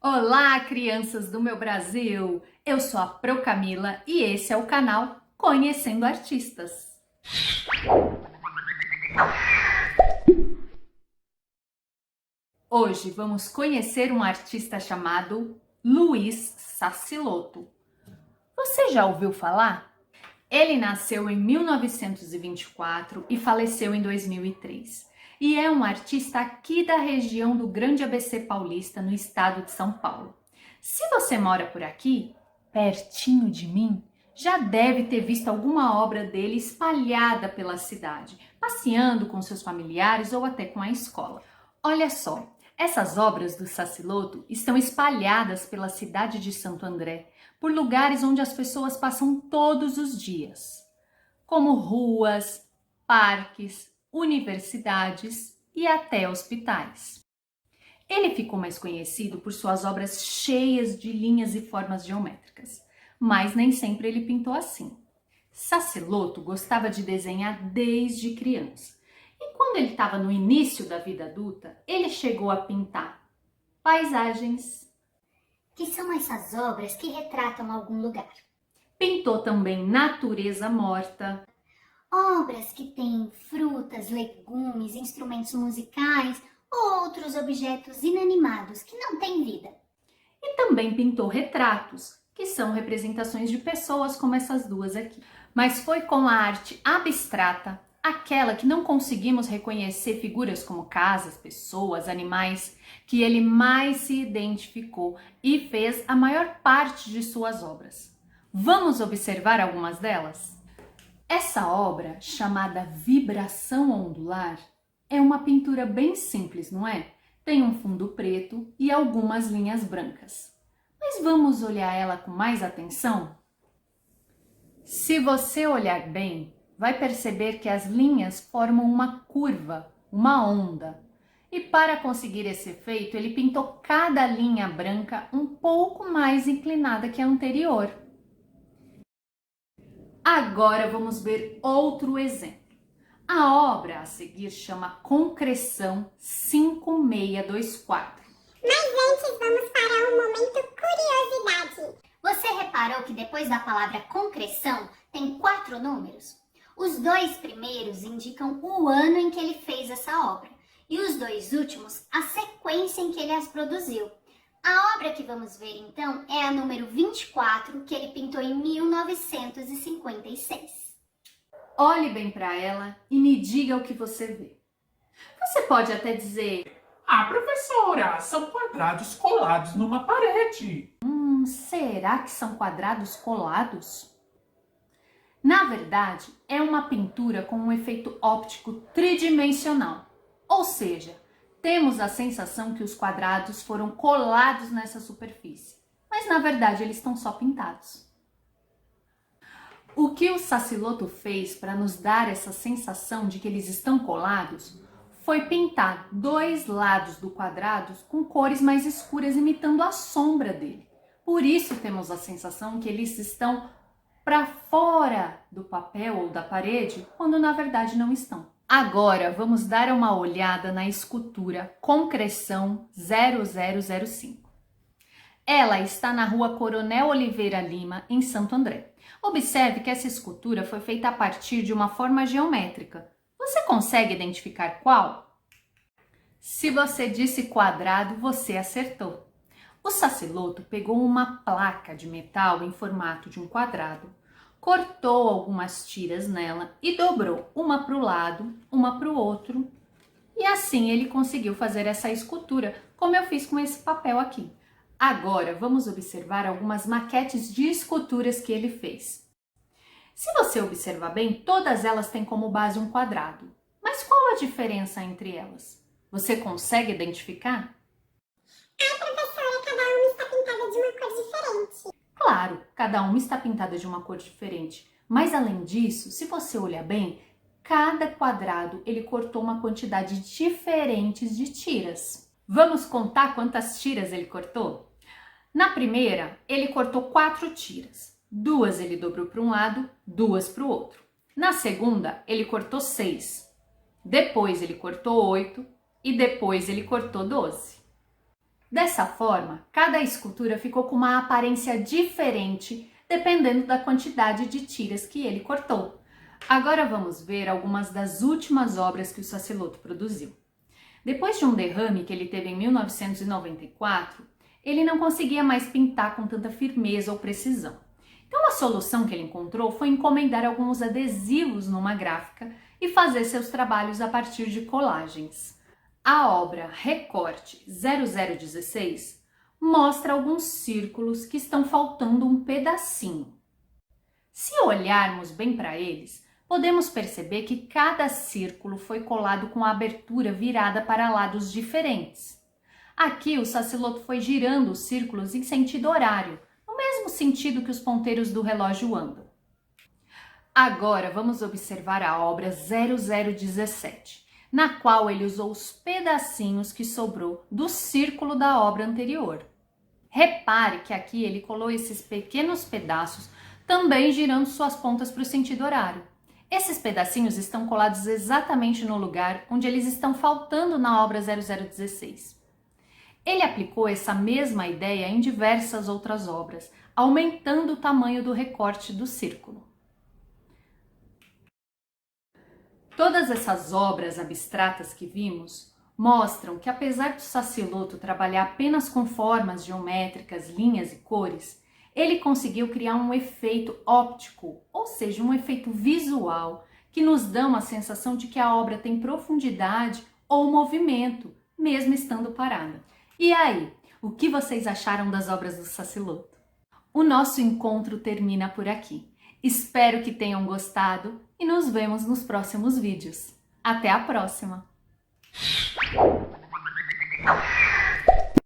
Olá, crianças do meu Brasil! Eu sou a Pro Camila e esse é o canal Conhecendo Artistas. Hoje vamos conhecer um artista chamado Luiz Sassilotto. Você já ouviu falar? Ele nasceu em 1924 e faleceu em 2003. E é um artista aqui da região do Grande ABC Paulista, no estado de São Paulo. Se você mora por aqui, pertinho de mim, já deve ter visto alguma obra dele espalhada pela cidade, passeando com seus familiares ou até com a escola. Olha só, essas obras do Sassilotto estão espalhadas pela cidade de Santo André, por lugares onde as pessoas passam todos os dias, como ruas, parques, universidades e até hospitais. Ele ficou mais conhecido por suas obras cheias de linhas e formas geométricas, mas nem sempre ele pintou assim. Sassilotto gostava de desenhar desde criança, e quando ele estava no início da vida adulta, ele chegou a pintar paisagens. Que são essas obras que retratam algum lugar. Pintou também natureza morta. Obras que têm frutas, legumes, instrumentos musicais ou outros objetos inanimados que não têm vida. E também pintou retratos, que são representações de pessoas como essas duas aqui. Mas foi com a arte abstrata, aquela que não conseguimos reconhecer figuras como casas, pessoas, animais, que ele mais se identificou e fez a maior parte de suas obras. Vamos observar algumas delas? Essa obra, chamada Vibração Ondular, é uma pintura bem simples, não é? Tem um fundo preto e algumas linhas brancas. Mas vamos olhar ela com mais atenção? Se você olhar bem, vai perceber que as linhas formam uma curva, uma onda. E para conseguir esse efeito, ele pintou cada linha branca um pouco mais inclinada que a anterior. Agora vamos ver outro exemplo. A obra a seguir chama Concreção 5624. Mas antes vamos para um momento curiosidade. Você reparou que depois da palavra concreção tem 4 números? Os 2 primeiros indicam o ano em que ele fez essa obra e os 2 últimos a sequência em que ele as produziu. A obra que vamos ver então é a número 24, que ele pintou em 1956. Olhe bem para ela e me diga o que você vê. Você pode até dizer: Ah, professora, são quadrados colados numa parede. será que são quadrados colados? Na verdade, é uma pintura com um efeito óptico tridimensional, ou seja, temos a sensação que os quadrados foram colados nessa superfície, mas na verdade eles estão só pintados. O que o Sassilotto fez para nos dar essa sensação de que eles estão colados foi pintar 2 lados do quadrado com cores mais escuras, imitando a sombra dele. Por isso temos a sensação que eles estão para fora do papel ou da parede, quando na verdade não estão. Agora vamos dar uma olhada na escultura Concreção 0005. Ela está na rua Coronel Oliveira Lima, em Santo André. Observe que essa escultura foi feita a partir de uma forma geométrica. Você consegue identificar qual? Se você disse quadrado, você acertou. O Sassilotto pegou uma placa de metal em formato de um quadrado, cortou algumas tiras nela e dobrou uma para o lado, uma para o outro. E assim ele conseguiu fazer essa escultura, como eu fiz com esse papel aqui. Agora vamos observar algumas maquetes de esculturas que ele fez. Se você observar bem, todas elas têm como base um quadrado. Mas qual a diferença entre elas? Você consegue identificar? Ai, professora, cada uma está pintada de uma cor diferente. Claro, cada uma está pintada de uma cor diferente. Mas além disso, se você olhar bem, cada quadrado ele cortou uma quantidade diferente de tiras. Vamos contar quantas tiras ele cortou? Na primeira, ele cortou 4 tiras. 2 ele dobrou para um lado, 2 para o outro. Na segunda, ele cortou 6. Depois ele cortou 8 e depois ele cortou 12. Dessa forma, cada escultura ficou com uma aparência diferente dependendo da quantidade de tiras que ele cortou. Agora vamos ver algumas das últimas obras que o Sassilotto produziu. Depois de um derrame que ele teve em 1994, ele não conseguia mais pintar com tanta firmeza ou precisão. Então a solução que ele encontrou foi encomendar alguns adesivos numa gráfica e fazer seus trabalhos a partir de colagens. A obra Recorte 0016 mostra alguns círculos que estão faltando um pedacinho. Se olharmos bem para eles, podemos perceber que cada círculo foi colado com a abertura virada para lados diferentes. Aqui o Sassilotto foi girando os círculos em sentido horário, no mesmo sentido que os ponteiros do relógio andam. Agora vamos observar a obra 0017, na qual ele usou os pedacinhos que sobrou do círculo da obra anterior. Repare que aqui ele colou esses pequenos pedaços, também girando suas pontas para o sentido horário. Esses pedacinhos estão colados exatamente no lugar onde eles estão faltando na obra 0016. Ele aplicou essa mesma ideia em diversas outras obras, aumentando o tamanho do recorte do círculo. Todas essas obras abstratas que vimos mostram que, apesar do Sassilotto trabalhar apenas com formas geométricas, linhas e cores, ele conseguiu criar um efeito óptico, ou seja, um efeito visual, que nos dá uma sensação de que a obra tem profundidade ou movimento, mesmo estando parada. E aí, o que vocês acharam das obras do Sassilotto? O nosso encontro termina por aqui. Espero que tenham gostado e nos vemos nos próximos vídeos. Até a próxima!